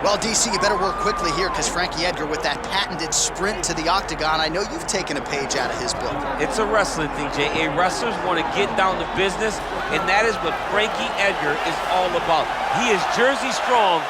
Well, DC, you better work quickly here because Frankie Edgar with that patented sprint to the octagon, I know you've taken a page out of his book. It's a wrestling thing, Jay. Wrestlers want to get down to business, and that is what Frankie Edgar is all about. He is Jersey strong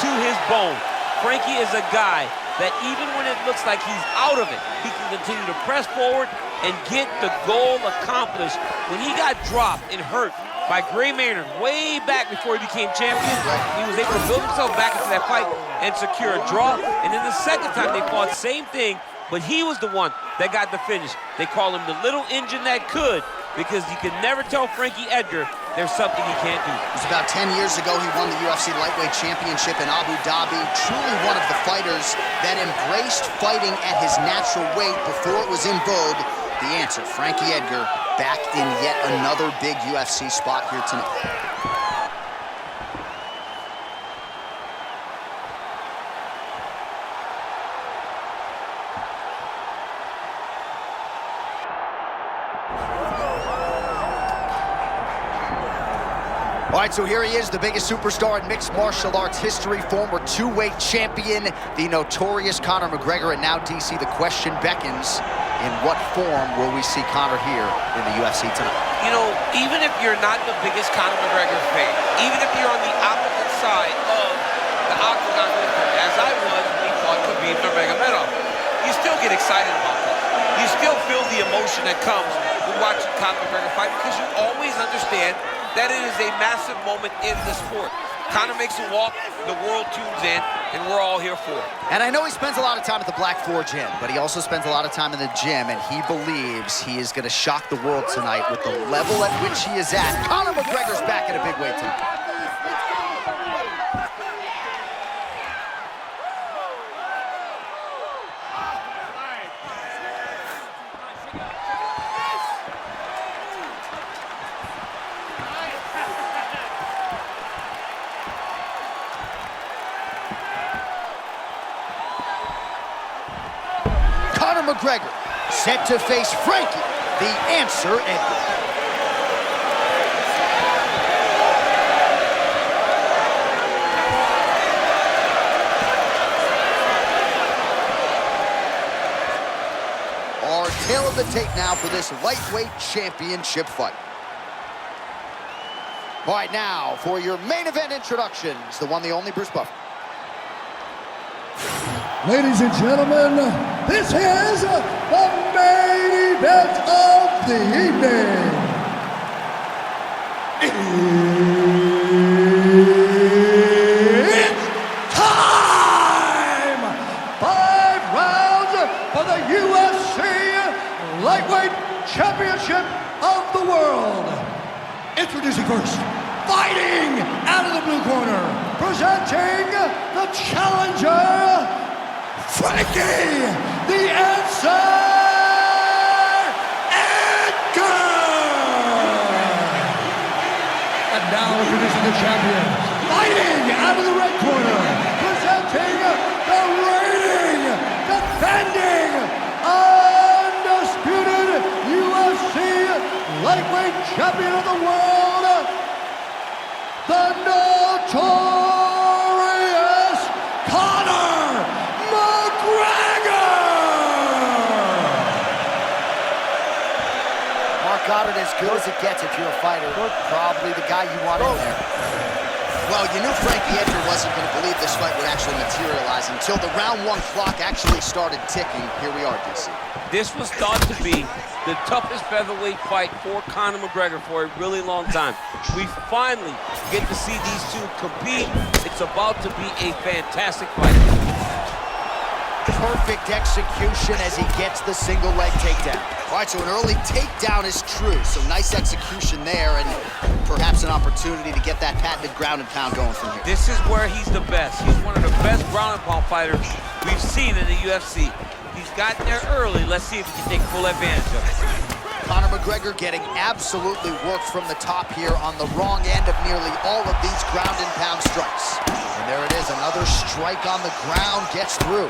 to his bone. Frankie is a guy that even when it looks like he's out of it, he can continue to press forward and get the goal accomplished. When he got dropped and hurt by Gray Maynard way back before he became champion, he was able to build himself back into that fight and secure a draw. And then the second time they fought, same thing, but he was the one that got the finish. They call him the little engine that could, because you can never tell Frankie Edgar there's something he can't do. It was about 10 years ago he won the UFC lightweight championship in Abu Dhabi. Truly one of the fighters that embraced fighting at his natural weight before it was in vogue. The answer, Frankie Edgar, back in yet another big UFC spot here tonight. All right, so here he is, the biggest superstar in mixed martial arts history, former two-weight champion, the notorious Conor McGregor, and now, DC, the question beckons, in what form will we see Conor here in the UFC tonight? You know, even if you're not the biggest Conor McGregor fan, even if you're on the opposite side of the octagon with him, as I was when he fought Khabib Nurmagomedov, you still get excited about that. You still feel the emotion that comes with watching Conor McGregor fight, because you always understand that it is a massive moment in the sport. Conor makes a walk, the world tunes in, and we're all here for it. And I know he spends a lot of time at the Black 4 gym, but he also spends a lot of time in the gym, and he believes he is going to shock the world tonight with the level at which he is at. Conor McGregor's back at a big weight tonight. Conor McGregor set to face Frankie, the answer, Edgar. Our tail of the tape now for this lightweight championship fight. All right, now for your main event introductions, the one, the only Bruce Buffer. Ladies and gentlemen, this is the main event of the evening. It's time! 5 rounds for the UFC Lightweight Championship of the World. Introducing first, fighting out of the blue corner, presenting the challenger, Frankie, the answer, Edgar! And now introducing the champion, fighting out of the red corner, presenting the reigning, defending, undisputed UFC lightweight champion of the world, the notorious Conor McGregor! Mark Goddard, as good as it gets if you're a fighter. Probably the guy you want in there. Well, you knew Frankie Edgar wasn't going to believe this fight would actually materialize until the round 1 clock actually started ticking. Here we are, DC. This was thought to be the toughest featherweight fight for Conor McGregor for a really long time. We finally get to see these two compete. It's about to be a fantastic fight. Perfect execution as he gets the single leg takedown. All right, so an early takedown is true. So nice execution there, and perhaps an opportunity to get that patented ground and pound going from here. This is where he's the best. He's one of the best ground and pound fighters we've seen in the UFC. He's gotten there early. Let's see if he can take full advantage of it. Conor McGregor getting absolutely worked from the top here on the wrong end of nearly all of these ground and pound strikes. And there it is, another strike on the ground gets through.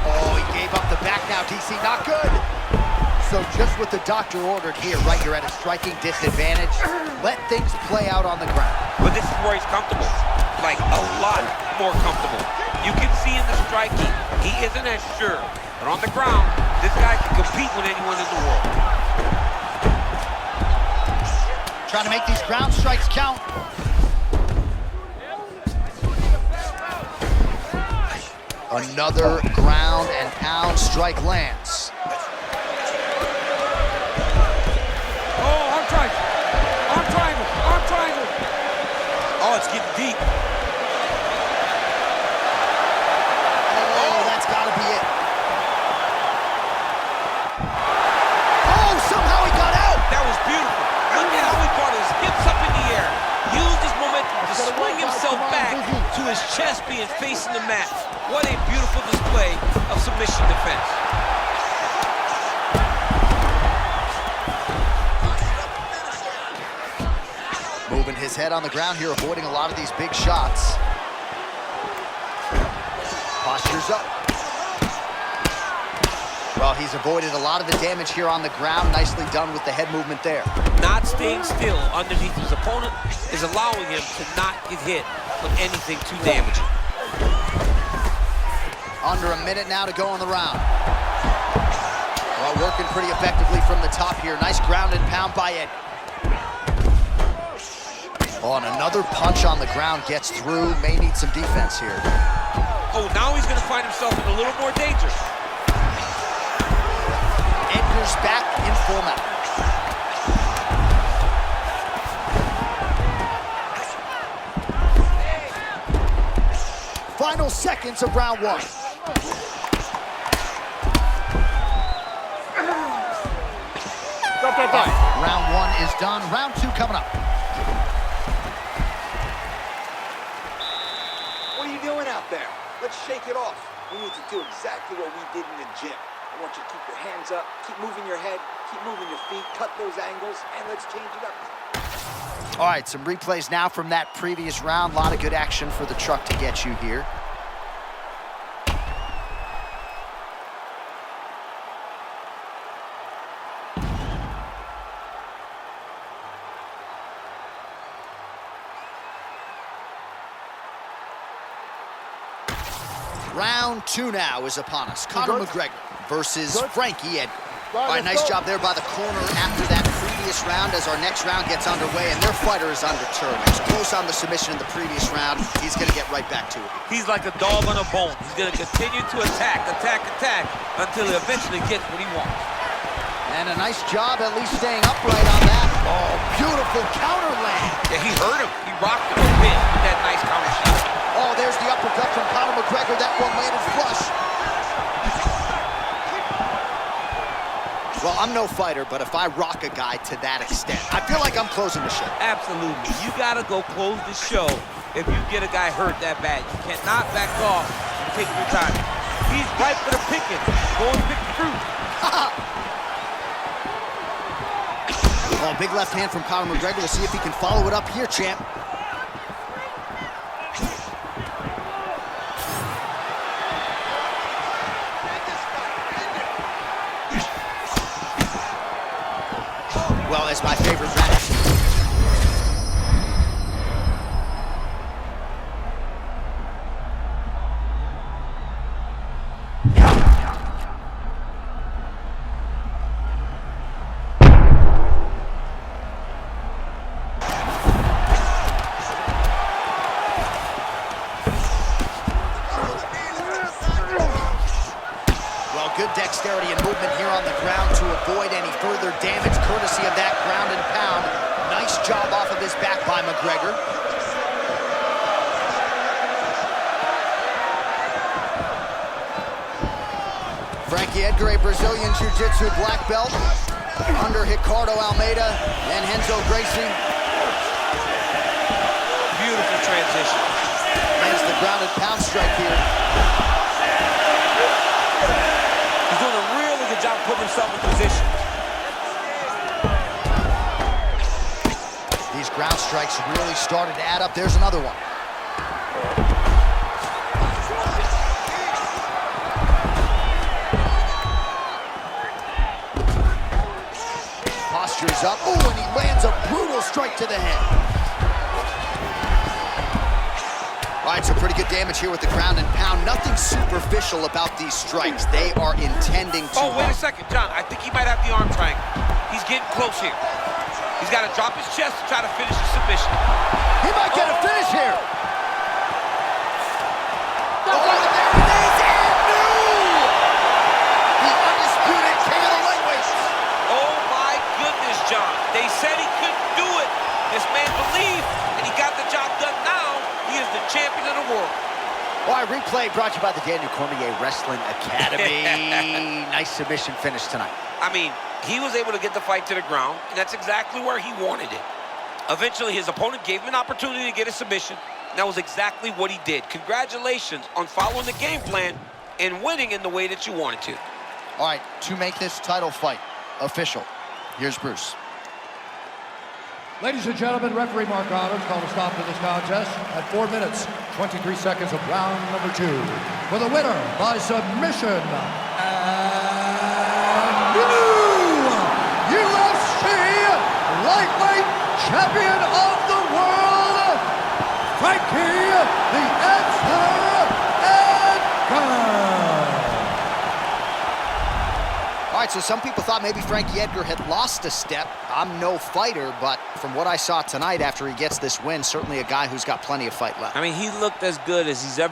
Oh, he gave up the back now, DC, not good. So just what the doctor ordered here, right? You're at a striking disadvantage. Let things play out on the ground. But this is where he's comfortable. Like, a lot more comfortable. You can see in the striking, he isn't as sure. But on the ground, this guy can compete with anyone in the world. Trying to make these ground strikes count. Another ground and pound strike lands. Oh, arm triangle. Arm triangle. Arm triangle. Oh, it's getting deep. Oh, that's got to be it. Oh, somehow he got out. That was beautiful. Look at how he brought his hips up in the air. Used his momentum to swing himself back to his chest being facing the mat. What a beautiful display of submission defense. Moving his head on the ground here, avoiding a lot of these big shots. Postures up. Well, he's avoided a lot of the damage here on the ground. Nicely done with the head movement there. Not staying still underneath his opponent is allowing him to not get hit with anything too damaging. Under a minute now to go in the round. Well, working pretty effectively from the top here. Nice ground and pound by Edgar. Oh, and another punch on the ground gets through. May need some defense here. Oh, now he's going to find himself in a little more danger. Edgar's back in full mount. Final seconds of round one. Round one is done. Round two coming up. What are you doing out there? Let's shake it off. We need to do exactly what we did in the gym. I want you to keep your hands up, keep moving your head, keep moving your feet, cut those angles, and let's change it up. All right, some replays now from that previous round. A lot of good action for the truck to get you here. Round two now is upon us. Conor McGregor versus Frankie Edgar. All right, nice job there by the corner after that previous round as our next round gets underway, and their fighter is undeterred. He was close on the submission in the previous round. He's going to get right back to it. He's like a dog on a bone. He's going to continue to attack until he eventually gets what he wants. And a nice job at least staying upright on that. Oh, beautiful counter land. Yeah, he hurt him. He rocked him a bit with that nice counter shot. Oh, there's the uppercut from Conor McGregor. That one landed flush. Well, I'm no fighter, but if I rock a guy to that extent, I feel like I'm closing the show. Absolutely. You got to go close the show if you get a guy hurt that bad. You cannot back off and take your time. He's ripe for the picking. Go and pick the fruit. Oh, big left hand from Conor McGregor. We'll see if he can follow it up here, champ. Well, it's my favorite match. Good dexterity and movement here on the ground to avoid any further damage, courtesy of that ground and pound. Nice job off of his back by McGregor. Frankie Edgar, a Brazilian Jiu-Jitsu black belt, under Ricardo Almeida and Renzo Gracie. Beautiful transition. Lands the ground and pound strike here. He's doing a really good job putting himself in position. These ground strikes really started to add up. There's another one. goes up. Oh, and he lands a brutal strike to the head. All right, so pretty good damage here with the ground and pound. Nothing superficial about these strikes. They are intending to... Oh, wait a second, John. I think he might have the arm triangle. He's getting close here. He's got to drop his chest to try to finish the submission. He might get a finish here. Oh, there it is, and no! The undisputed king of the lightweights. Oh, my goodness, John. They said he couldn't do it. This man believed, and he got the job done now. He is the champion of the world. All right, replay brought to you by the Daniel Cormier Wrestling Academy. Nice submission finish tonight. I mean, he was able to get the fight to the ground, and that's exactly where he wanted it. Eventually, his opponent gave him an opportunity to get a submission. That was exactly what he did. Congratulations on following the game plan and winning in the way that you wanted to. All right, to make this title fight official, here's Bruce. Ladies and gentlemen, referee Mark Adams called a stop to this contest at 4 minutes, 23 seconds of round number 2. For the winner by submission, and new UFC lightweight champion of the world, Frankie the Edgar Edgar. All right, so some people thought maybe Frankie Edgar had lost a step. I'm no fighter, but from what I saw tonight after he gets this win, certainly a guy who's got plenty of fight left. I mean, he looked as good as he's ever